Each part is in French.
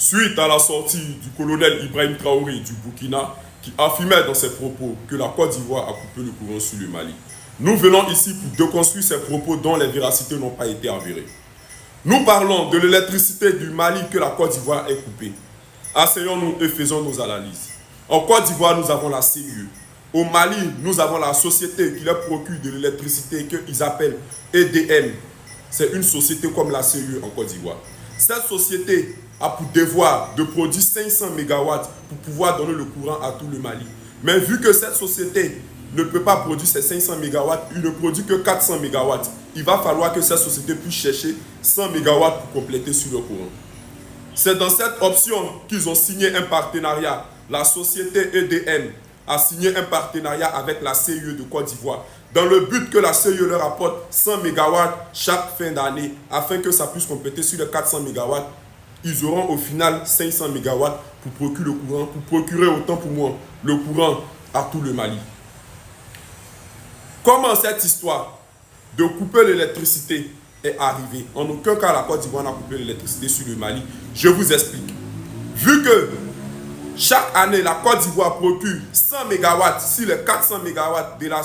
Suite à la sortie du colonel Ibrahim Traoré du Burkina, qui affirmait dans ses propos que la Côte d'Ivoire a coupé le courant sur le Mali. Nous venons ici pour déconstruire ces propos dont les véracités n'ont pas été avérées. Nous parlons de l'électricité du Mali que la Côte d'Ivoire est coupée. Asseyons-nous et faisons nos analyses. En Côte d'Ivoire, nous avons la CIE. Au Mali, nous avons la société qui leur procure de l'électricité qu'ils appellent EDM. C'est une société comme la CIE en Côte d'Ivoire. Cette société a pour devoir de produire 500 MW pour pouvoir donner le courant à tout le Mali. Mais vu que cette société ne peut pas produire ces 500 MW, il ne produit que 400 MW. Il va falloir que cette société puisse chercher 100 MW pour compléter sur le courant. C'est dans cette option qu'ils ont signé un partenariat. La société EDM a signé un partenariat avec la CIE de Côte d'Ivoire dans le but que la CIE leur apporte 100 MW chaque fin d'année afin que ça puisse compléter sur les 400 MW. Ils auront au final 500 MW pour procurer le courant, pour procurer autant pour moi le courant à tout le Mali. Comment cette histoire de couper l'électricité est arrivée? En aucun cas la Côte d'Ivoire n'a coupé l'électricité sur le Mali. Je vous explique. Vu que chaque année la Côte d'Ivoire procure 100 MW sur les 400 MW de la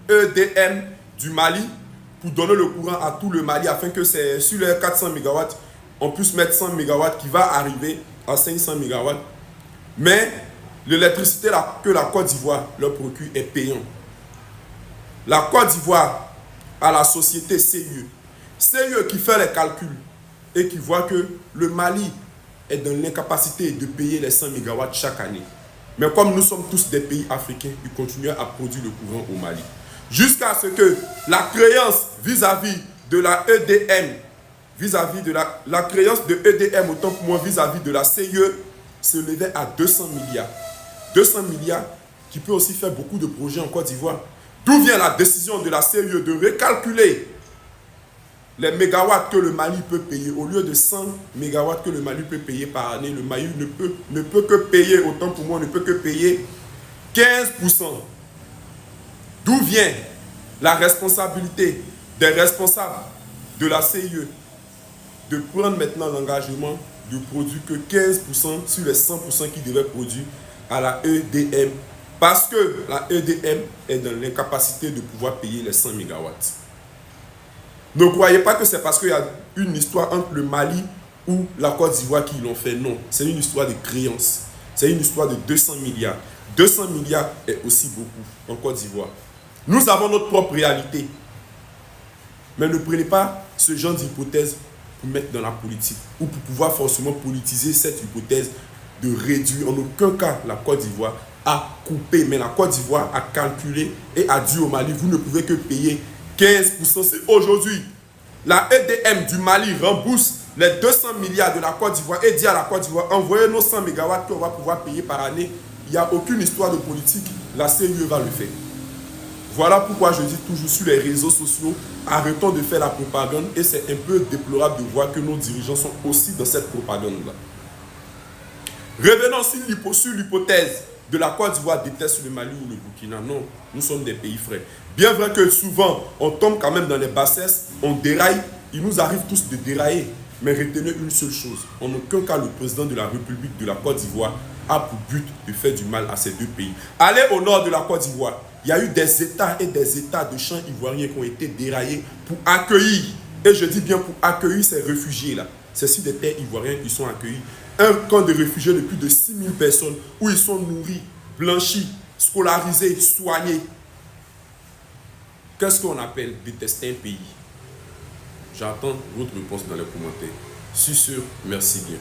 EDM du Mali pour donner le courant à tout le Mali afin que c'est sur les 400 MW on puisse mettre 100 MW qui va arriver à 500 MW. Mais l'électricité que la Côte d'Ivoire leur procure est payante. La Côte d'Ivoire a la société CIE. CIE qui fait les calculs et qui voit que le Mali est dans l'incapacité de payer les 100 MW chaque année. Mais comme nous sommes tous des pays africains, ils continuent à produire le courant au Mali. Jusqu'à ce que la créance vis-à-vis de la EDM, vis-à-vis de la créance de EDM, autant pour moi vis-à-vis de la CIE, se levait à 200 milliards. 200 milliards qui peut aussi faire beaucoup de projets en Côte d'Ivoire. D'où vient la décision de la CIE de recalculer les mégawatts que le Mali peut payer. Au lieu de 100 mégawatts que le Mali peut payer par année, le Mali ne peut que payer, autant pour moi, ne peut que payer 15%. D'où vient la responsabilité des responsables de la CIE de prendre maintenant l'engagement de produire que 15% sur les 100% qu'ils devaient produire à la EDM. Parce que la EDM est dans l'incapacité de pouvoir payer les 100 MW. Ne croyez pas que c'est parce qu'il y a une histoire entre le Mali ou la Côte d'Ivoire qui l'ont fait. Non, c'est une histoire de créance. C'est une histoire de 200 milliards. 200 milliards est aussi beaucoup en Côte d'Ivoire. Nous avons notre propre réalité. Mais ne prenez pas ce genre d'hypothèse pour mettre dans la politique ou pour pouvoir forcément politiser cette hypothèse de réduire. En aucun cas, la Côte d'Ivoire a coupé, mais la Côte d'Ivoire a calculé et a dit au Mali, vous ne pouvez que payer 15%. C'est aujourd'hui. La EDM du Mali rembourse les 200 milliards de la Côte d'Ivoire et dit à la Côte d'Ivoire, envoyez nos 100 MW qu'on va pouvoir payer par année. Il n'y a aucune histoire de politique. La CIE va le faire. Voilà pourquoi je dis toujours sur les réseaux sociaux, arrêtons de faire la propagande et c'est un peu déplorable de voir que nos dirigeants sont aussi dans cette propagande-là. Revenons sur l'hypothèse de la Côte d'Ivoire déteste le Mali ou le Burkina. Non, nous sommes des pays frères. Bien vrai que souvent, on tombe quand même dans les bassesses, on déraille, il nous arrive tous de dérailler. Mais retenez une seule chose, en aucun cas le président de la République de la Côte d'Ivoire a pour but de faire du mal à ces deux pays. Allez au nord de la Côte d'Ivoire, il y a eu des États et des États de champs ivoiriens qui ont été déraillés pour accueillir, et je dis bien pour accueillir ces réfugiés-là. C'est sur des terres ivoiriennes qui sont accueillis. Un camp de réfugiés de plus de 6000 personnes où ils sont nourris, blanchis, scolarisés, soignés. Qu'est-ce qu'on appelle détester un pays? J'attends votre réponse dans les commentaires. Sur ce, merci bien.